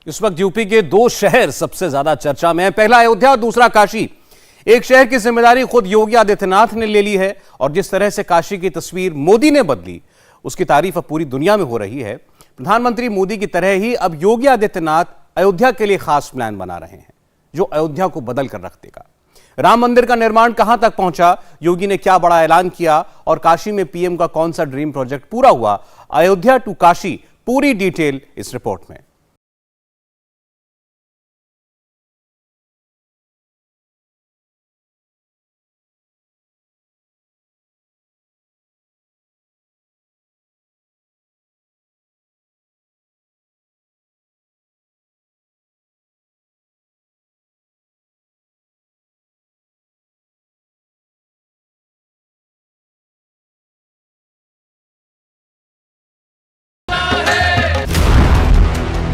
इस वक्त यूपी के दो शहर सबसे ज्यादा चर्चा में है। पहला अयोध्या और दूसरा काशी। एक शहर की जिम्मेदारी खुद योगी आदित्यनाथ ने ले ली है और जिस तरह से काशी की तस्वीर मोदी ने बदली, उसकी तारीफ अब पूरी दुनिया में हो रही है। प्रधानमंत्री मोदी की तरह ही अब योगी आदित्यनाथ अयोध्या के लिए खास प्लान बना रहे हैं जो अयोध्या को बदल कर रख देगा। राम मंदिर का निर्माण कहां तक पहुंचा, योगी ने क्या बड़ा ऐलान किया और काशी में पीएम का कौन सा ड्रीम प्रोजेक्ट पूरा हुआ, अयोध्या टू काशी पूरी डिटेल इस रिपोर्ट में।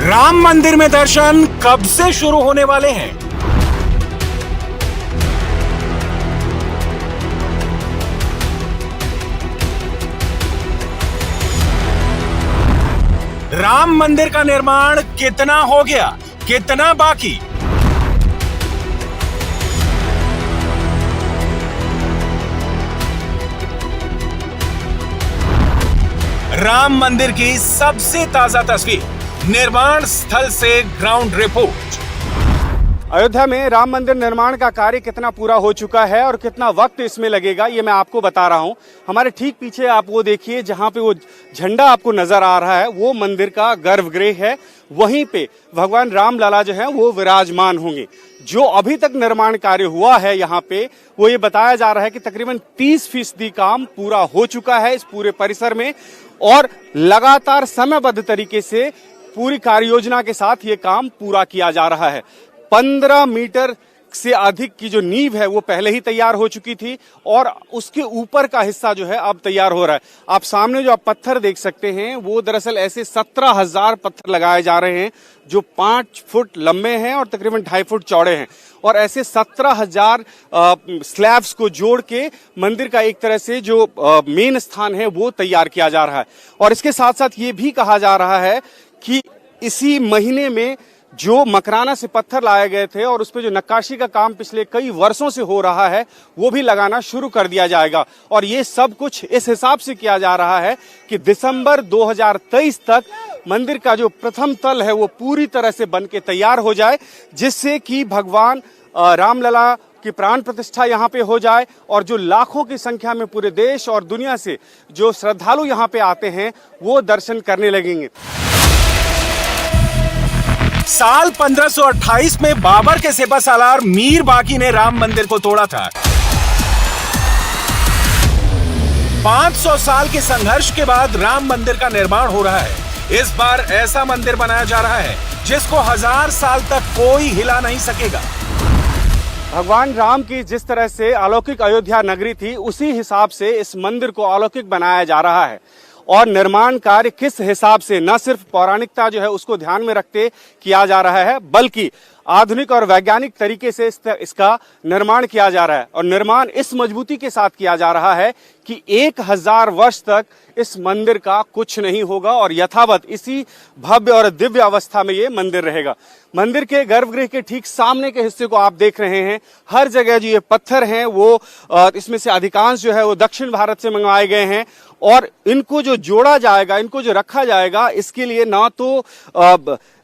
राम मंदिर में दर्शन कब से शुरू होने वाले हैं? राम मंदिर का निर्माण कितना हो गया, कितना बाकी? राम मंदिर की सबसे ताजा तस्वीर, निर्माण स्थल से ग्राउंड रिपोर्ट। अयोध्या में राम मंदिर निर्माण का कार्य कितना पूरा हो चुका है और कितना वक्त इसमें लगेगा, ये मैं आपको बता रहा हूं। हमारे ठीक पीछे आप वो देखिए, जहां पे वो झंडा आपको नजर आ रहा है, वो मंदिर का गर्भगृह है। वहीं पे भगवान राम लला जो है वो विराजमान होंगे। जो अभी तक निर्माण कार्य हुआ है यहाँ पे, वो ये बताया जा रहा है कि तकरीबन 30% काम पूरा हो चुका है इस पूरे परिसर में और लगातार समयबद्ध तरीके से पूरी कार्य योजना के साथ ये काम पूरा किया जा रहा है। 15 मीटर से अधिक की जो नींव है वो पहले ही तैयार हो चुकी थी और उसके ऊपर का हिस्सा जो है अब तैयार हो रहा है। आप सामने जो आप पत्थर देख सकते हैं वो दरअसल ऐसे 17,000 पत्थर लगाए जा रहे हैं जो 5 फुट लंबे हैं और तकरीबन 2.5 फुट चौड़े हैं और ऐसे 17,000 स्लैब्स को जोड़ के मंदिर का एक तरह से जो मेन स्थान है वो तैयार किया जा रहा है। और इसके साथ साथ ये भी कहा जा रहा है कि इसी महीने में जो मकराना से पत्थर लाए गए थे और उस पे जो नक्काशी का काम पिछले कई वर्षों से हो रहा है वो भी लगाना शुरू कर दिया जाएगा। और ये सब कुछ इस हिसाब से किया जा रहा है कि दिसंबर 2023 तक मंदिर का जो प्रथम तल है वो पूरी तरह से बन के तैयार हो जाए, जिससे कि भगवान रामलला की प्राण प्रतिष्ठा यहाँ पे हो जाए और जो लाखों की संख्या में पूरे देश और दुनिया से जो श्रद्धालु यहाँ पे आते हैं वो दर्शन करने लगेंगे। साल 1528 में बाबर के सिपहसालार मीर बाकी ने राम मंदिर को तोड़ा था। 500 साल के संघर्ष के बाद राम मंदिर का निर्माण हो रहा है। इस बार ऐसा मंदिर बनाया जा रहा है जिसको 1000 साल तक कोई हिला नहीं सकेगा। भगवान राम की जिस तरह से अलौकिक अयोध्या नगरी थी, उसी हिसाब से इस मंदिर को अलौकिक बनाया जा रहा है। और निर्माण कार्य किस हिसाब से, न सिर्फ पौराणिकता जो है उसको ध्यान में रखते किया जा रहा है, बल्कि आधुनिक और वैज्ञानिक तरीके से इसका निर्माण किया जा रहा है। और निर्माण इस मजबूती के साथ किया जा रहा है कि 1000 वर्ष तक इस मंदिर का कुछ नहीं होगा और यथावत इसी भव्य और दिव्य अवस्था में ये मंदिर रहेगा। मंदिर के गर्भगृह के ठीक सामने के हिस्से को आप देख रहे हैं, हर जगह जो ये पत्थर हैं वो इसमें से अधिकांश जो है वो दक्षिण भारत से मंगवाए गए हैं और इनको जो जोड़ा जाएगा, इनको जो रखा जाएगा, इसके लिए ना तो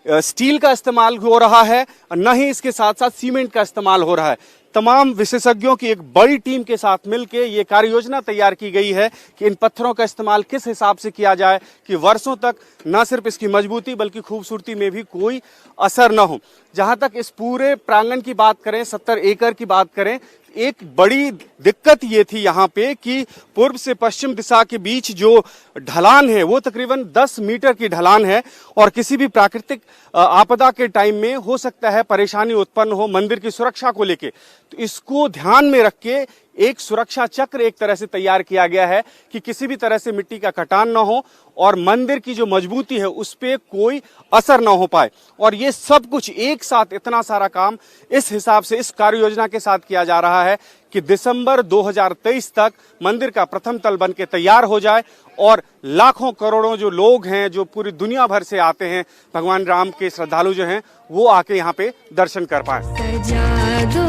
स्टील का इस्तेमाल हो रहा है, न ही इसके साथ साथ सीमेंट का इस्तेमाल हो रहा है। तमाम विशेषज्ञों की एक बड़ी टीम के साथ मिलकर ये कार्य योजना तैयार की गई है कि इन पत्थरों का इस्तेमाल किस हिसाब से किया जाए कि वर्षों तक न सिर्फ इसकी मजबूती बल्कि खूबसूरती में भी कोई असर न हो। जहां तक इस पूरे प्रांगण की बात करें, 70 एकड़ की बात करें, एक बड़ी दिक्कत ये थी यहाँ पे कि पूर्व से पश्चिम दिशा के बीच जो ढलान है वो तकरीबन 10 मीटर की ढलान है और किसी भी प्राकृतिक आपदा के टाइम में हो सकता है परेशानी उत्पन्न हो मंदिर की सुरक्षा को लेके। तो इसको ध्यान में रख के एक सुरक्षा चक्र एक तरह से तैयार किया गया है कि किसी भी तरह से मिट्टी का कटान न हो और मंदिर की जो मजबूती है उस पे कोई असर न हो पाए। और ये सब कुछ एक साथ, इतना सारा काम इस हिसाब से, इस कार्य योजना के साथ किया जा रहा है कि दिसंबर 2023 तक मंदिर का प्रथम तल बन के तैयार हो जाए और लाखों करोड़ों जो लोग हैं, जो पूरी दुनिया भर से आते हैं, भगवान राम के श्रद्धालु जो हैं, वो आके यहाँ पे दर्शन कर पाए। सजा दो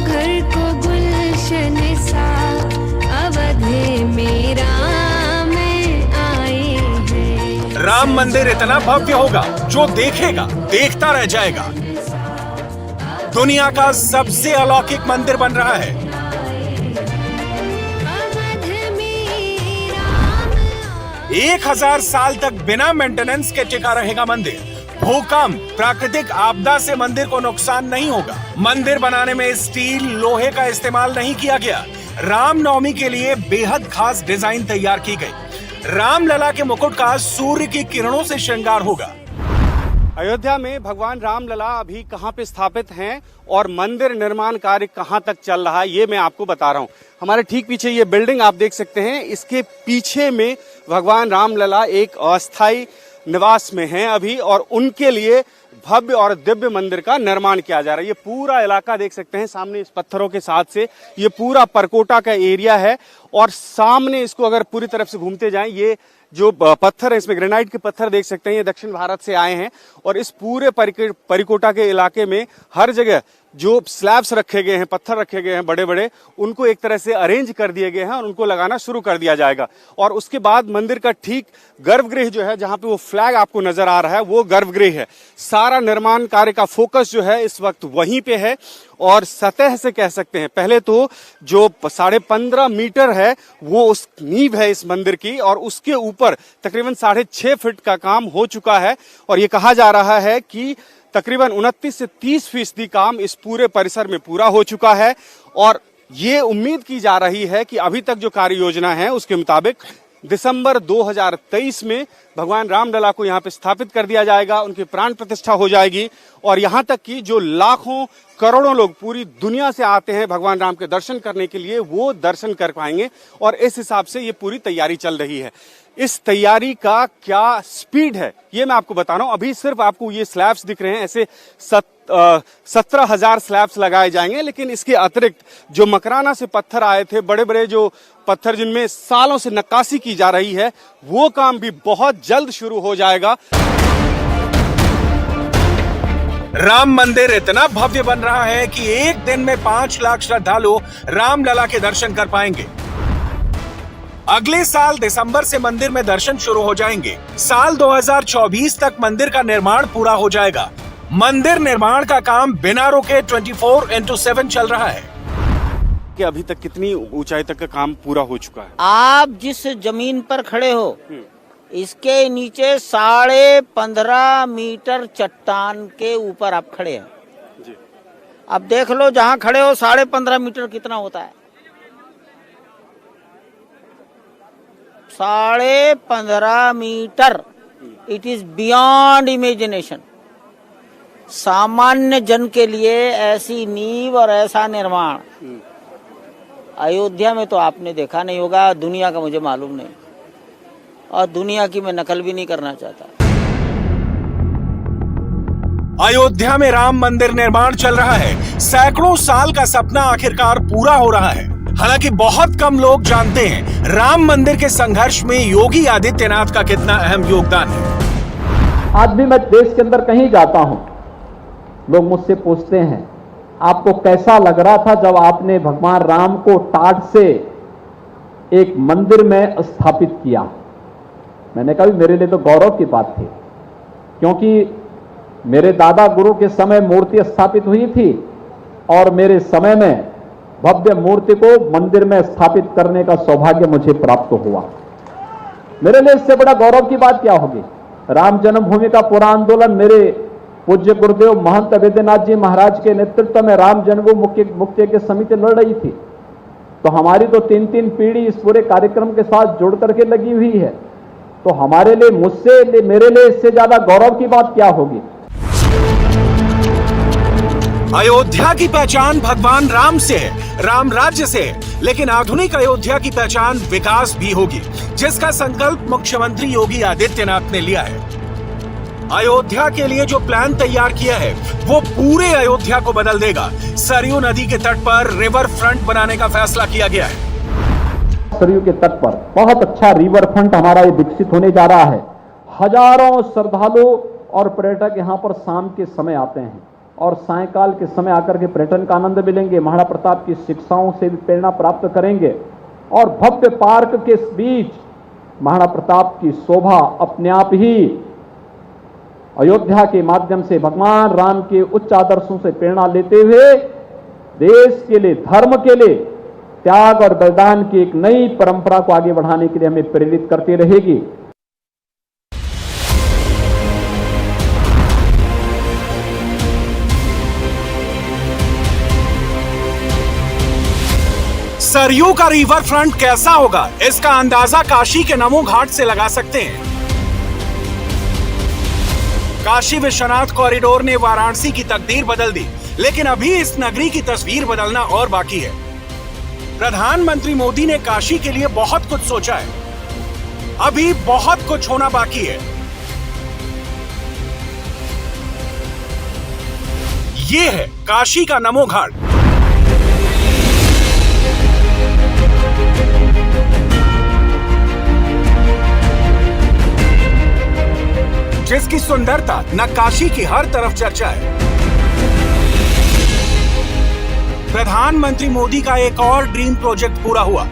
घर को गुलशन सा, अवधि मेरा राम मंदिर इतना भव्य होगा जो देखेगा देखता रह जाएगा। दुनिया का सबसे अलौकिक मंदिर बन रहा है। 1000 साल तक बिना मेंटेनेंस के टिका रहेगा मंदिर। भूकंप, प्राकृतिक आपदा से मंदिर को नुकसान नहीं होगा। मंदिर बनाने में स्टील, लोहे का इस्तेमाल नहीं किया गया। रामनवमी के लिए बेहद खास डिजाइन तैयार की गई। रामलला के मुकुट का सूर्य की किरणों से श्रृंगार होगा। अयोध्या में भगवान रामलला अभी कहां पे स्थापित हैं और मंदिर निर्माण कार्य कहां तक चल रहा है, ये मैं आपको बता रहा हूं। हमारे ठीक पीछे ये बिल्डिंग आप देख सकते हैं, इसके पीछे में भगवान रामलला एक अस्थायी निवास में हैं अभी, और उनके लिए भव्य और दिव्य मंदिर का निर्माण किया जा रहा है। ये पूरा इलाका देख सकते हैं सामने इस पत्थरों के साथ से, ये पूरा परकोटा का एरिया है, और सामने इसको अगर पूरी तरफ से घूमते जाएं, ये जो पत्थर है, इसमें ग्रेनाइट के पत्थर देख सकते हैं, ये दक्षिण भारत से आए हैं, और इस पूरे परिकोटा के इलाके में हर जगह जो स्लैब्स रखे गए हैं, पत्थर रखे गए हैं बड़े बड़े, उनको एक तरह से अरेंज कर दिए गए हैं और उनको लगाना शुरू कर दिया जाएगा। और उसके बाद मंदिर का ठीक गर्भगृह जो है, जहां पे वो फ्लैग आपको नजर आ रहा है, वो गर्भगृह है। सारा निर्माण कार्य का फोकस जो है इस वक्त वहीं पे है, और सतह से कह सकते हैं, पहले तो जो 15.5 मीटर है वो उस नींव है इस मंदिर की, और उसके ऊपर तकरीबन 6.5 फीट का काम हो चुका है। और ये कहा जा रहा है कि तकरीबन 29 से 30% काम इस पूरे परिसर में पूरा हो चुका है, और ये उम्मीद की जा रही है कि अभी तक जो कार्य योजना है उसके मुताबिक दिसंबर 2023 में भगवान रामलला को यहाँ पे स्थापित कर दिया जाएगा, उनकी प्राण प्रतिष्ठा हो जाएगी, और यहाँ तक कि जो लाखों करोड़ों लोग पूरी दुनिया से आते हैं भगवान राम के दर्शन करने के लिए, वो दर्शन कर पाएंगे। और इस हिसाब से ये पूरी तैयारी चल रही है। इस तैयारी का क्या स्पीड है ये मैं आपको बता रहा हूं। अभी सिर्फ आपको ये स्लैब्स दिख रहे हैं, ऐसे 17,000 स्लैब्स लगाए जाएंगे, लेकिन इसके अतिरिक्त जो मकराना से पत्थर आए थे, बड़े बड़े जो पत्थर जिनमें सालों से नक्काशी की जा रही है, वो काम भी बहुत जल्द शुरू हो जाएगा। राम मंदिर इतना भव्य बन रहा है कि एक दिन में 5 लाख श्रद्धालु रामलला के दर्शन कर पाएंगे। अगले साल दिसंबर से मंदिर में दर्शन शुरू हो जाएंगे। साल 2024 तक मंदिर का निर्माण पूरा हो जाएगा। मंदिर निर्माण का काम बिना रुके 24/7 चल रहा है। कि अभी तक कितनी ऊंचाई तक का काम पूरा हो चुका है? आप जिस जमीन पर खड़े हो, इसके नीचे 15.5 मीटर चट्टान के ऊपर आप खड़े हैं। जी। अब देख लो, जहाँ खड़े हो 15.5 मीटर कितना होता है? 15.5 metre. It is beyond imagination. सामान्य जन के लिए ऐसी नींव और ऐसा निर्माण अयोध्या में तो आपने देखा नहीं होगा, दुनिया का मुझे मालूम नहीं, और दुनिया की मैं नकल भी नहीं करना चाहता। अयोध्या में राम मंदिर निर्माण चल रहा है। सैकड़ों साल का सपना आखिरकार पूरा हो रहा है। हालांकि बहुत कम लोग जानते हैं राम मंदिर के संघर्ष में योगी आदित्यनाथ का कितना अहम योगदान है। आज भी मैं देश के अंदर कहीं जाता हूं, लोग मुझसे पूछते हैं आपको कैसा लग रहा था जब आपने भगवान राम को टाट से एक मंदिर में स्थापित किया। मैंने कहा मेरे लिए तो गौरव की बात थी, क्योंकि मेरे दादा गुरु के समय मूर्ति स्थापित हुई थी और मेरे समय में भव्य मूर्ति को मंदिर में स्थापित करने का सौभाग्य मुझे प्राप्त हुआ। मेरे लिए इससे बड़ा गौरव की बात क्या होगी। राम जन्मभूमि का पूरा आंदोलन मेरे पूज्य गुरुदेव महंत वैद्यनाथ जी महाराज के नेतृत्व में राम जन्मभूमि मुक्ति की समिति लड़ रही थी, तो हमारी तो 3 पीढ़ी इस पूरे कार्यक्रम के साथ जुड़ करके लगी हुई है। तो हमारे लिए, मेरे लिए इससे ज्यादा गौरव की बात क्या होगी। अयोध्या की पहचान भगवान राम से है, राम राज्य से है, लेकिन आधुनिक अयोध्या की पहचान विकास भी होगी, जिसका संकल्प मुख्यमंत्री योगी आदित्यनाथ ने लिया है। अयोध्या के लिए जो प्लान तैयार किया है वो पूरे अयोध्या को बदल देगा। सरयू नदी के तट पर रिवर फ्रंट बनाने का फैसला किया गया है। सरयू के तट पर बहुत अच्छा रिवर फ्रंट हमारा ये विकसित होने जा रहा है। हजारों श्रद्धालु और पर्यटक यहाँ पर शाम के समय आते हैं और सायंकाल के समय आकर के पर्यटन का आनंद मिलेंगे, महाराणा प्रताप की शिक्षाओं से भी प्रेरणा प्राप्त करेंगे और भव्य पार्क के बीच महाराणा प्रताप की शोभा अपने आप ही अयोध्या के माध्यम से भगवान राम के उच्च आदर्शों से प्रेरणा लेते हुए देश के लिए, धर्म के लिए त्याग और बलिदान की एक नई परंपरा को आगे बढ़ाने के लिए हमें प्रेरित करती रहेगी। सरयू का रिवर फ्रंट कैसा होगा, इसका अंदाजा काशी के नमो घाट से लगा सकते हैं। काशी विश्वनाथ कॉरिडोर ने वाराणसी की तकदीर बदल दी, लेकिन अभी इस नगरी की तस्वीर बदलना और बाकी है। प्रधानमंत्री मोदी ने काशी के लिए बहुत कुछ सोचा है, अभी बहुत कुछ होना बाकी है। ये है काशी का नमो घाट। जिसकी सुंदरता नक्काशी की हर तरफ चर्चा है। प्रधानमंत्री मोदी का एक और ड्रीम प्रोजेक्ट पूरा हुआ।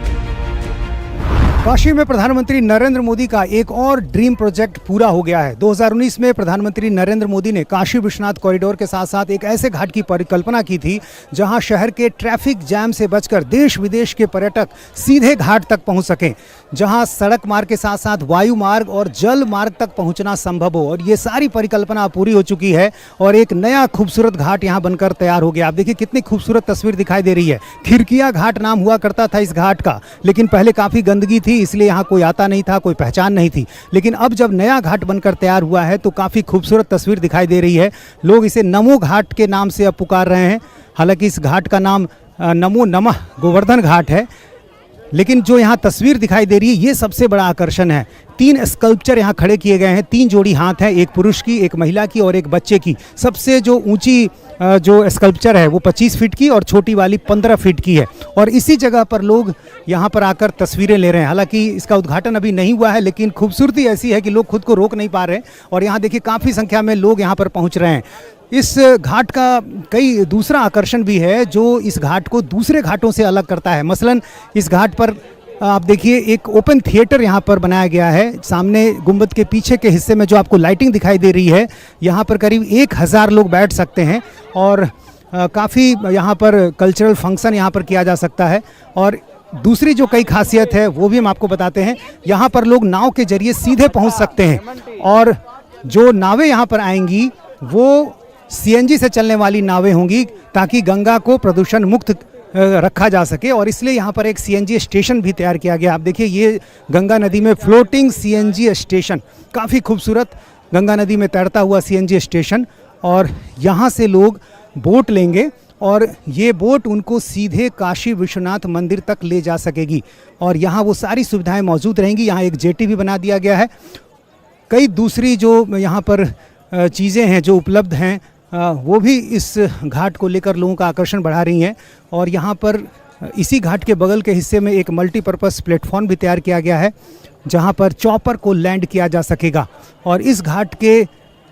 काशी में प्रधानमंत्री नरेंद्र मोदी का एक और ड्रीम प्रोजेक्ट पूरा हो गया है। 2019 में प्रधानमंत्री नरेंद्र मोदी ने काशी विश्वनाथ कॉरिडोर के साथ साथ एक ऐसे घाट की परिकल्पना की थी जहां शहर के ट्रैफिक जैम से बचकर देश विदेश के पर्यटक सीधे घाट तक पहुंच सकें, जहां सड़क मार्ग के साथ साथ वायु मार्ग और जल मार्ग तक पहुंचना संभव हो। और ये सारी परिकल्पना पूरी हो चुकी है और एक नया खूबसूरत घाट यहाँ बनकर तैयार हो गया। आप देखिए कितनी खूबसूरत तस्वीर दिखाई दे रही है। खिरकिया घाट नाम हुआ करता था इस घाट का, लेकिन पहले काफ़ी गंदगी थी, इसलिए यहाँ कोई आता नहीं था, कोई पहचान नहीं थी। लेकिन अब जब नया घाट बनकर तैयार हुआ है तो काफ़ी खूबसूरत तस्वीर दिखाई दे रही है। लोग इसे नमो घाट के नाम से अब पुकार रहे हैं। हालांकि इस घाट का नाम नमो नमः गोवर्धन घाट है, लेकिन जो यहाँ तस्वीर दिखाई दे रही है ये सबसे बड़ा आकर्षण है। 3 स्कल्पचर यहाँ खड़े किए गए हैं, 3 जोड़ी हाथ है, एक पुरुष की, एक महिला की और एक बच्चे की। सबसे जो ऊंची जो स्कल्पचर है वो 25 फीट की और छोटी वाली 15 फीट की है। और इसी जगह पर लोग यहाँ पर आकर तस्वीरें ले रहे हैं। हालांकि इसका उद्घाटन अभी नहीं हुआ है, लेकिन खूबसूरती ऐसी है कि लोग खुद को रोक नहीं पा रहे। और यहाँ देखिए काफ़ी संख्या में लोग यहाँ पर पहुँच रहे हैं। इस घाट का कई दूसरा आकर्षण भी है जो इस घाट को दूसरे घाटों से अलग करता है। मसलन इस घाट पर आप देखिए एक ओपन थिएटर यहाँ पर बनाया गया है। सामने गुंबद के पीछे के हिस्से में जो आपको लाइटिंग दिखाई दे रही है, यहाँ पर करीब 1000 लोग बैठ सकते हैं और काफ़ी यहाँ पर कल्चरल फंक्शन यहाँ पर किया जा सकता है। और दूसरी जो कई खासियत है वो भी हम आपको बताते हैं। यहाँ पर लोग नाव के जरिए सीधे पहुँच सकते हैं और जो नावें यहाँ पर आएंगी वो CNG से चलने वाली नावें होंगी ताकि गंगा को प्रदूषण मुक्त रखा जा सके। और इसलिए यहाँ पर एक CNG स्टेशन भी तैयार किया गया। आप देखिए ये गंगा नदी में फ्लोटिंग CNG स्टेशन, काफ़ी खूबसूरत गंगा नदी में तैरता हुआ CNG स्टेशन। और यहाँ से लोग बोट लेंगे और ये बोट उनको सीधे काशी विश्वनाथ मंदिर तक ले जा सकेगी और यहाँ वो सारी सुविधाएं मौजूद रहेंगी। यहाँ एक जेटी भी बना दिया गया है। कई दूसरी जो यहाँ पर चीज़ें हैं जो उपलब्ध हैं वो भी इस घाट को लेकर लोगों का आकर्षण बढ़ा रही हैं। और यहाँ पर इसी घाट के बगल के हिस्से में एक मल्टीपर्पज़ प्लेटफॉर्म भी तैयार किया गया है जहाँ पर चॉपर को लैंड किया जा सकेगा। और इस घाट के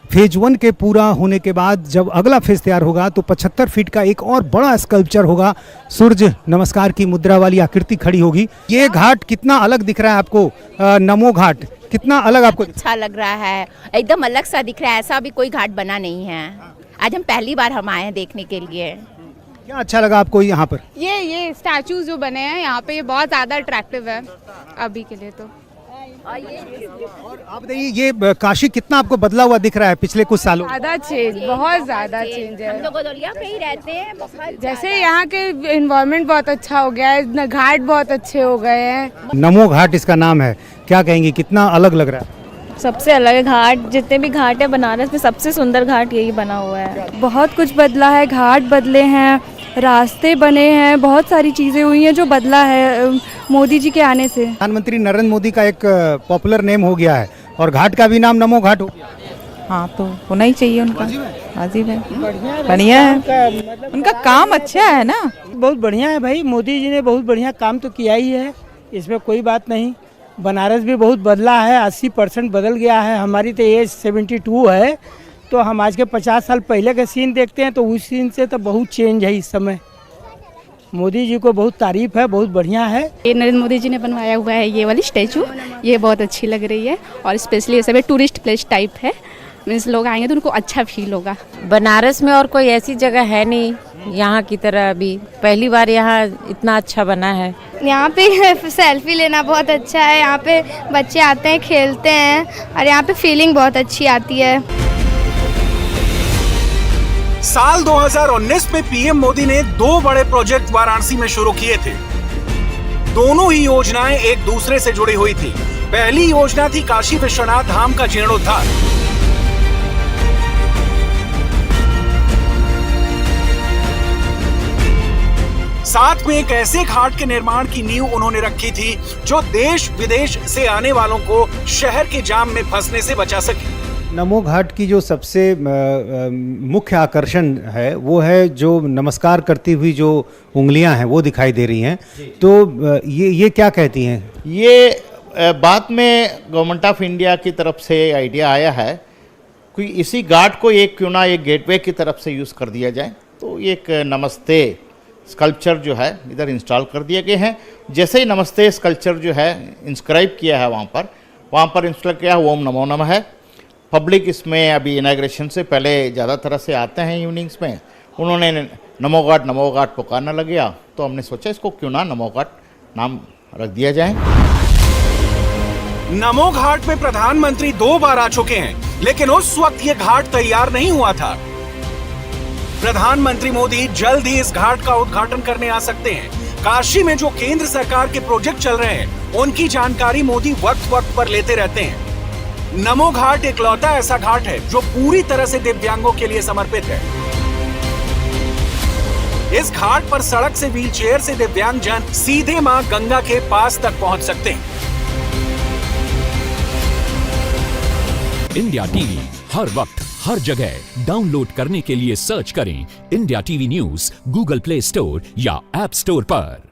फेज 1 के पूरा होने के बाद जब अगला फेज तैयार होगा तो 75 फीट का एक और बड़ा स्कल्पचर होगा। सूर्य नमस्कार की मुद्रा वाली आकृति खड़ी होगी। ये घाट कितना अलग दिख रहा है आपको, नमो घाट कितना अलग आपको? अच्छा लग रहा है, एकदम अलग सा दिख रहा है। ऐसा भी कोई घाट बना नहीं है। आज हम पहली बार हम आए हैं देखने के लिए। क्या अच्छा लगा आपको यहाँ पर? ये स्टैचूज जो बने हैं यहाँ पे, ये बहुत ज़्यादा अट्रैक्टिव है अभी के लिए तो। और आप बताइए ये काशी कितना आपको बदला हुआ दिख रहा है पिछले कुछ सालों? ज़्यादा चेंज, बहुत ज़्यादा चेंज है। हम लोग गोदलिया पे ही रहते हैं, बहुत जैसे यहाँ के एनवायरनमेंट बहुत अच्छा हो गया है, घाट बहुत अच्छे हो गए हैं। नमो घाट इसका नाम है, क्या कहेंगे कितना अलग लग रहा है? सबसे अलग है घाट, जितने भी घाट है बनारस में सबसे सुंदर घाट यही बना हुआ है। बहुत कुछ बदला है, घाट बदले हैं, रास्ते बने हैं, बहुत सारी चीज़ें हुई हैं जो बदला है मोदी जी के आने से। प्रधानमंत्री नरेंद्र मोदी का एक पॉपुलर नेम हो गया है और घाट का भी नाम नमो घाट हो गया। हाँ तो होना ही चाहिए उनका। वाजिब है, बढ़िया है, उनका काम अच्छा है ना। बहुत बढ़िया है भाई, मोदी जी ने बहुत बढ़िया काम तो किया ही है, इसमें कोई बात नहीं। बनारस भी बहुत बदला है, 80% बदल गया है। हमारी तो एज 72 है, तो हम आज के 50 साल पहले के सीन देखते हैं तो उस सीन से तो बहुत चेंज है इस समय। मोदी जी को बहुत तारीफ है, बहुत बढ़िया है। ये नरेंद्र मोदी जी ने बनवाया हुआ है ये वाली स्टैचू, ये बहुत अच्छी लग रही है और स्पेशली ये सब टूरिस्ट प्लेस टाइप है, मीन्स लोग आएंगे तो उनको अच्छा फील होगा। बनारस में और कोई ऐसी जगह है नहीं यहाँ की तरह, अभी पहली बार यहाँ इतना अच्छा बना है। यहाँ पे सेल्फी लेना बहुत अच्छा है, यहाँ पे बच्चे आते हैं खेलते हैं और यहाँ पे फीलिंग बहुत अच्छी आती है। साल 2019 में पीएम मोदी ने 2 बड़े प्रोजेक्ट वाराणसी में शुरू किए थे। दोनों ही योजनाएं एक दूसरे से जुड़ी हुई थी। पहली योजना थी काशी विश्वनाथ धाम का जीर्णोद्धार। साथ में एक ऐसे घाट के निर्माण की नींव उन्होंने रखी थी जो देश विदेश से आने वालों को शहर के जाम में फंसने से बचा सके। नमो घाट की जो सबसे मुख्य आकर्षण है वो है जो नमस्कार करती हुई जो उंगलियां हैं वो दिखाई दे रही हैं, तो ये क्या कहती हैं? ये बाद में गवर्नमेंट ऑफ इंडिया की तरफ से आइडिया आया है कि इसी घाट को क्यों ना एक गेटवे की तरफ से यूज़ कर दिया जाए, तो एक नमस्ते स्कल्पचर जो है इधर इंस्टॉल कर दिए गए हैं। जैसे ही नमस्ते स्कल्पचर जो है इंस्क्राइब किया है वहाँ पर इंस्टॉल किया है ओम नमो नमः है। पब्लिक इसमें अभी इनाग्रेशन से पहले ज़्यादा तरह से आते हैं इवनिंग्स में, उन्होंने नमो घाट पुकारना लग गया, तो हमने सोचा इसको क्यों ना नमो घाट नाम रख दिया जाए। नमो घाट में प्रधानमंत्री 2 बार आ चुके हैं, लेकिन उस वक्त ये घाट तैयार नहीं हुआ था। प्रधानमंत्री मोदी जल्द ही इस घाट का उद्घाटन करने आ सकते हैं। काशी में जो केंद्र सरकार के प्रोजेक्ट चल रहे हैं उनकी जानकारी मोदी वक्त वक्त पर लेते रहते हैं। नमो घाट इकलौता ऐसा घाट है जो पूरी तरह से दिव्यांगों के लिए समर्पित है। इस घाट पर सड़क से व्हीलचेयर से दिव्यांग जन सीधे मां गंगा के पास तक पहुंच सकते हैं। इंडिया टीवी हर वक्त हर जगह डाउनलोड करने के लिए सर्च करें India TV news Google play store या ऐप स्टोर पर।